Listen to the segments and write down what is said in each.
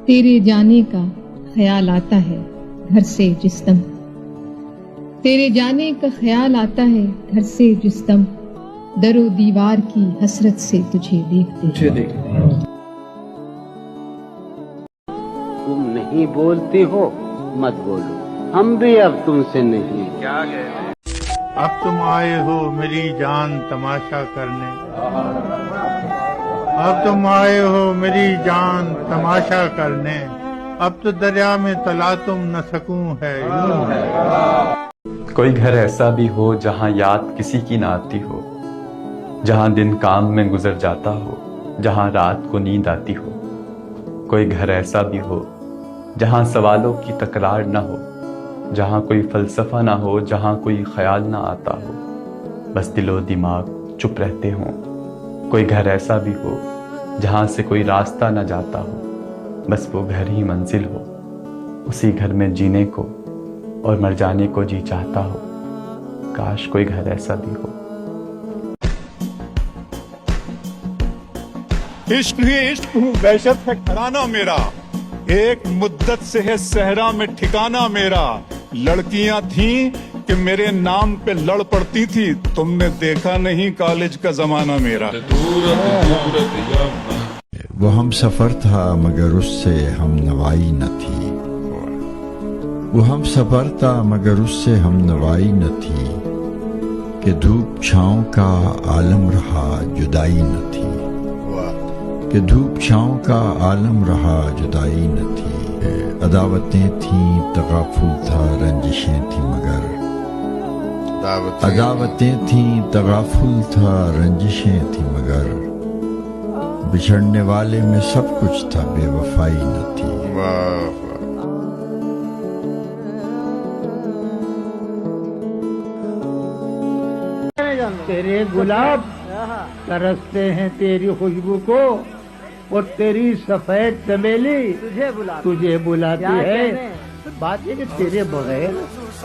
तेरे जाने का ख्याल आता है घर से जिस दम, तेरे जाने का ख्याल आता है घर से जिस दम, दरो दीवार की हसरत से तुझे देखते। तुम नहीं बोलती हो, मत बोलो, हम भी अब तुमसे नहीं। क्या कहते? अब तुम आए हो मेरी जान तमाशा करने, अब तुम आए हो मेरी जान तमाशा करने, अब तो दरिया में तला तुम न सकूं है यूं है। कोई घर ऐसा भी हो जहां याद किसी की ना आती हो, जहां दिन काम में गुजर जाता हो, जहां रात को नींद आती हो। कोई घर ऐसा भी हो जहां सवालों की तकरार ना हो, जहां कोई फलसफा ना हो, जहां कोई ख्याल ना आता हो, बस दिलो दिमाग चुप रहते हों। कोई घर ऐसा भी हो जहां से कोई रास्ता ना जाता हो, बस वो घर ही मंजिल हो। उसी घर में जीने को और मर जाने को जी चाहता हो, काश कोई घर ऐसा भी हो। इश्क ही इश्क वहशत है घराना मेरा, एक मुद्दत से है सहरा में ठिकाना मेरा। लड़कियां थीं कि मेरे नाम पे लड़ पड़ती थी, तुमने देखा नहीं कॉलेज का जमाना मेरा। वो हम सफर था मगर उससे हम नवाई न थी, वो हम सफर था मगर उससे हम नवाई न थी, कि धूप छाँव का आलम रहा जुदाई न थी, कि धूप छाँव का आलम रहा जुदाई न थी। अदावतें थीं तगाफुल था रंजिशें थी मगर, अदावतें थीं तगाफुल था रंजिशें थी मगर, बिछड़ने वाले में सब कुछ था बेवफाई न थी। तेरे गुलाब तरसते हैं तेरी खुशबू को, और तेरी सफेद चमेली तुझे बुलाती है। बात है कि तेरे बगैर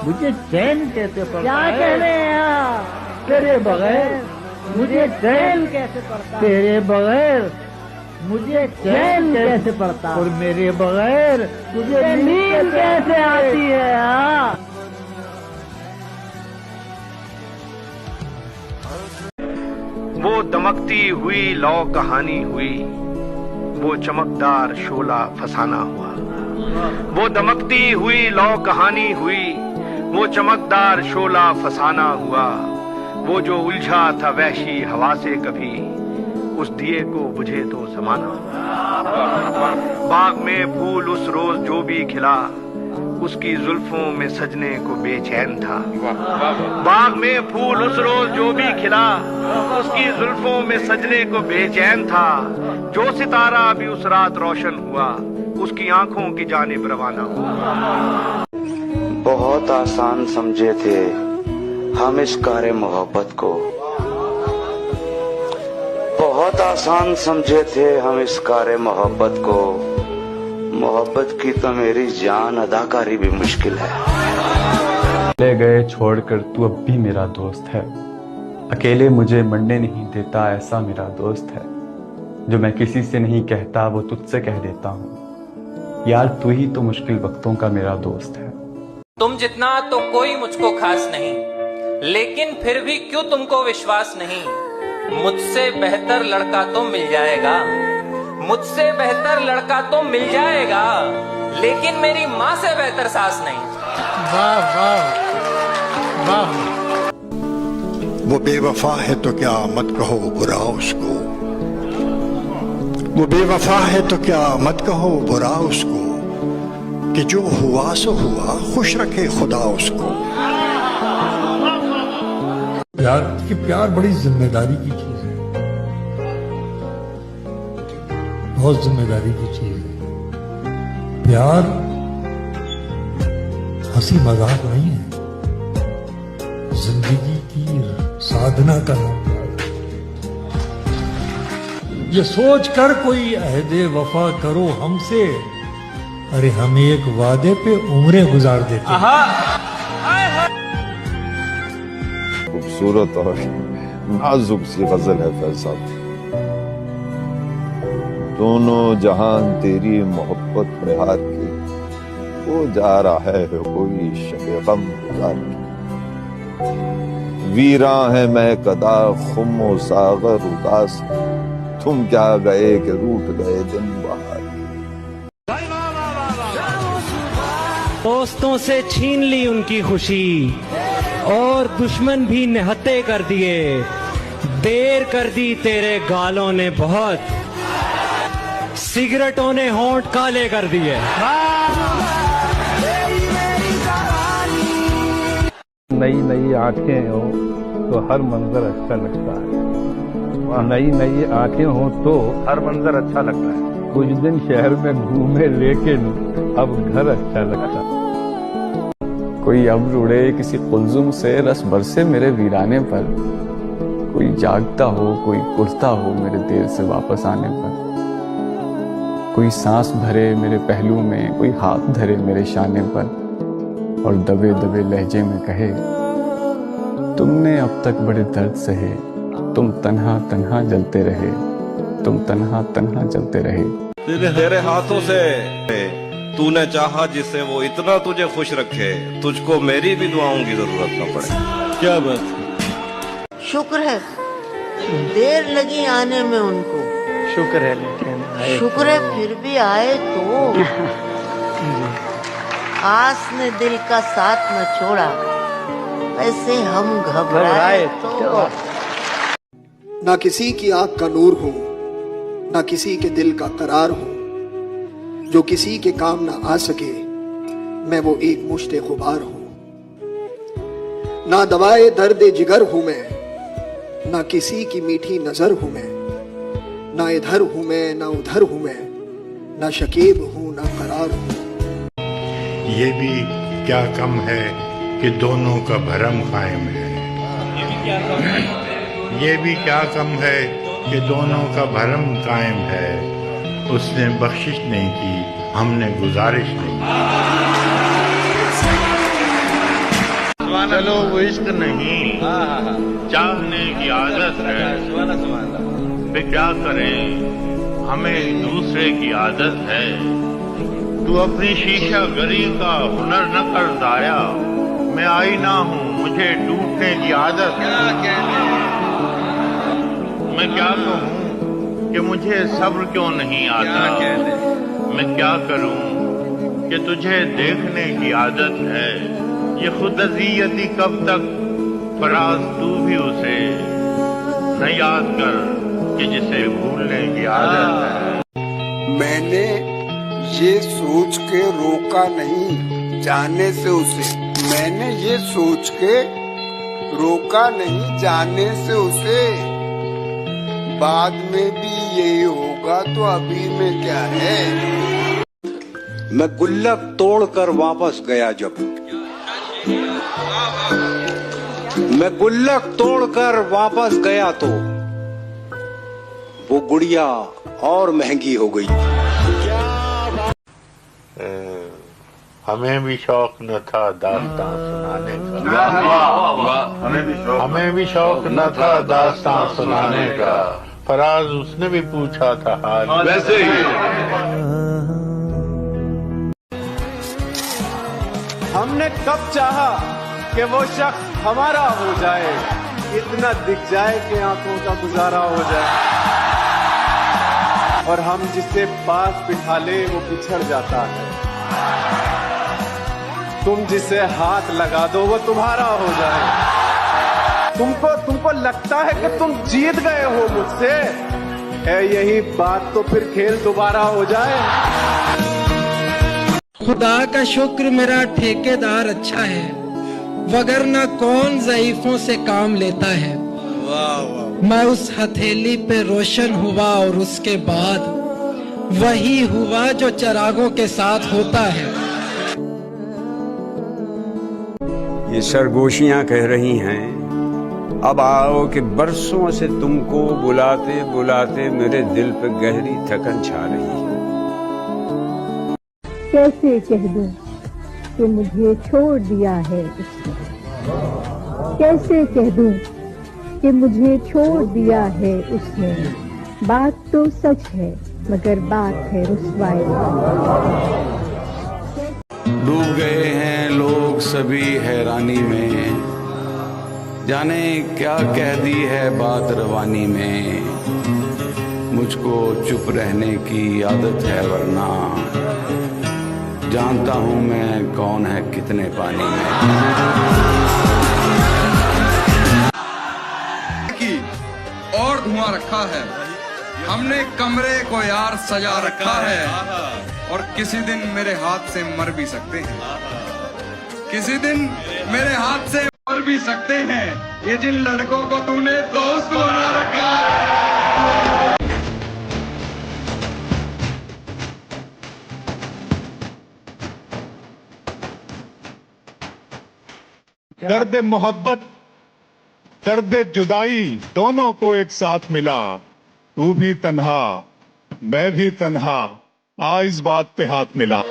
मुझे चैन कैसे पड़ता है? क्या कह रहे हैं? तेरे बगैर मुझे चैन कैसे पड़ता है? तेरे बगैर मुझे चैन कैसे पड़ता? और मेरे बगैर तुझे नींद कैसे आती है? वो दमकती हुई लौ कहानी हुई, वो चमकदार शोला फसाना हुआ। वो दमकती हुई लौ कहानी हुई, वो चमकदार शोला फसाना हुआ। वो जो उलझा था वहशी हवा से कभी, उस दिए को बुझे तो जमाना। बाग में फूल उस रोज जो भी खिला, उसकी जुल्फों में सजने को बेचैन था। बाग में फूल उस रोज जो भी खिला, उसकी जुल्फों में सजने को बेचैन था। जो सितारा भी उस रात रोशन हुआ, उसकी आंखों की जानिब रवाना हुआ। बहुत आसान समझे थे हम इस कार्य मोहब्बत को, बहुत आसान समझे थे हम इस कार्य मोहब्बत को। मोहब्बत की तो मेरी जान अदाकारी भी मुश्किल है। ले गए छोड़कर तू अब भी मेरा दोस्त है, अकेले मुझे मरने नहीं देता ऐसा मेरा दोस्त है। जो मैं किसी से नहीं कहता वो तुझसे कह देता हूँ, यार तू ही तो मुश्किल वक्तों का मेरा दोस्त है। तुम जितना तो कोई मुझको खास नहीं, लेकिन फिर भी क्यों तुमको विश्वास नहीं? मुझसे बेहतर लड़का तो मिल जाएगा, मुझसे बेहतर लड़का तो मिल जाएगा, लेकिन मेरी माँ से बेहतर सास नहीं। वाह वाह वाह। वो बेवफा है तो क्या मत कहो बुरा उसको, वो बेवफा है तो क्या मत कहो बुरा उसको, कि जो हुआ सो हुआ खुश रखे खुदा उसको। प्यार बड़ी जिम्मेदारी की चीज है, बहुत जिम्मेदारी की चीज है। प्यार हंसी मजाक नहीं है, जिंदगी की साधना का नाम है। ये सोच कर कोई अहदे वफा करो हमसे, अरे हम एक वादे पे उम्रें गुजार देते। खूबसूरत और नाजुक सी गजल है फैज साहब, दोनों जहान तेरी मोहब्बत में हार के वो जा रहा है कोई शब गम गुजार के। वीरा है मैं कदा खुम सागर उदास, तुम क्या गए कि रूठ गए दिन बहार। दोस्तों से छीन ली उनकी खुशी और दुश्मन भी निहत्ते कर दिए। देर कर दी तेरे गालों ने बहुत, सिगरेटों ने होंठ काले कर दिए। नई नई आंखें हो तो हर मंजर अच्छा लगता है। नई नई आंखें हो तो हर मंजर अच्छा लगता है। कुछ दिन शहर में घूमे लेकिन अब घर अच्छा लगता है। कोई अब्र उड़े किसी कुलजुम से, रस बरसे मेरे वीराने पर। कोई जागता हो कोई उड़ता हो मेरे देर से वापस आने पर। कोई सांस भरे मेरे पहलू में, कोई हाथ धरे मेरे शाने पर और दबे दबे लहजे में कहे, तुमने अब तक बड़े दर्द सहे, तुम तन्हा तन्हा जलते रहे, तुम तन्हा तन्हा जलते रहे। तेरे हाथों से तूने चाहा जिसे वो इतना तुझे खुश रखे, तुझको मेरी भी दुआओं की जरूरत न पड़े। क्या बात। शुक्र है देर लगी आने में उनको, शुक्र है लेकिन शुक्र है फिर भी आए तो। आस ने दिल का साथ न छोड़ा, ऐसे हम घबराए तो। ना किसी की आंख का नूर हूं, ना किसी के दिल का करार हूं। जो किसी के काम ना आ सके, मैं वो एक मुश्ते गुबार हूं। ना दवाए दर्द जिगर हूं मैं, ना किसी की मीठी नजर हूं मैं। ना इधर हूं मैं ना उधर हूं मैं, ना शकीब हूं ना करार हूं। ये भी क्या कम है कि दोनों का भरम कायम है। ये भी क्या कम है कि दोनों का भरम कायम है। उसने बख्शिश नहीं की, हमने गुजारिश नहीं की। चलो वो इश्क नहीं, चाहने की आदत है। वे क्या करें, हमें दूसरे की आदत है। तू अपनी शीशा गरी का हुनर न कर दाया, मैं आईना हूँ मुझे टूटने की आदत है। मैं क्या कहूँ कि मुझे सब्र क्यों नहीं आता, मैं क्या करूं कि तुझे देखने की आदत है। ये खुद अज़ियती कब तक, फराज तू भी उसे न याद कर कि जिसे भूलने की आदत है। मैंने ये सोच के रोका नहीं जाने से उसे, मैंने ये सोच के रोका नहीं जाने से उसे। बाद में भी यही होगा तो अभी में क्या है। मैं गुल्लक तोड़कर वापस गया जब, मैं गुल्लक तोड़कर वापस गया तो वो गुड़िया और महंगी हो गई। हमें भी शौक न था दास्तां सुनाने का। हमें भी शौक न था दास्तां सुनाने का। फराज उसने भी पूछा था हाल वैसे ही। हमने कब चाहा कि वो शख्स हमारा हो जाए, इतना दिख जाए कि आंखों का गुजारा हो जाए। और हम जिसे पास बिठा ले वो बिछड़ जाता है। तुम जिसे हाथ लगा दो वो तुम्हारा हो जाए। तुमको लगता है कि तुम जीत गए हो मुझसे, यही बात तो फिर खेल दोबारा हो जाए। खुदा का शुक्र मेरा ठेकेदार अच्छा है, वगरना कौन ज़ईफों से काम लेता है। मैं उस हथेली पे रोशन हुआ और उसके बाद वही हुआ जो चिरागों के साथ होता है। ये सरगोशियां कह रही हैं, अब आओ कि बरसों से तुमको बुलाते बुलाते मेरे दिल पे गहरी थकन छा रही है। कैसे कह दूं कि मुझे छोड़ दिया है उसने, कैसे कह दूं कि मुझे छोड़ दिया है उसने। बात तो सच है मगर बात है रुसवाई। डूब गए हैं लोग सभी हैरानी में, जाने क्या कह दी है बात रवानी में। मुझको चुप रहने की आदत है वरना जानता हूं मैं कौन है कितने पानी में। और धुआं रखा है हमने कमरे को यार सजा रखा है, और किसी दिन मेरे हाथ से मर भी सकते हैं, किसी दिन मेरे हाथ से मर भी सकते हैं ये जिन लड़कों को तूने दोस्त बना रखा है। दर्द मोहब्बत दर्द जुदाई दोनों को एक साथ मिला, तू भी तन्हा मैं भी तन्हा, इस बात पे हाथ मिला।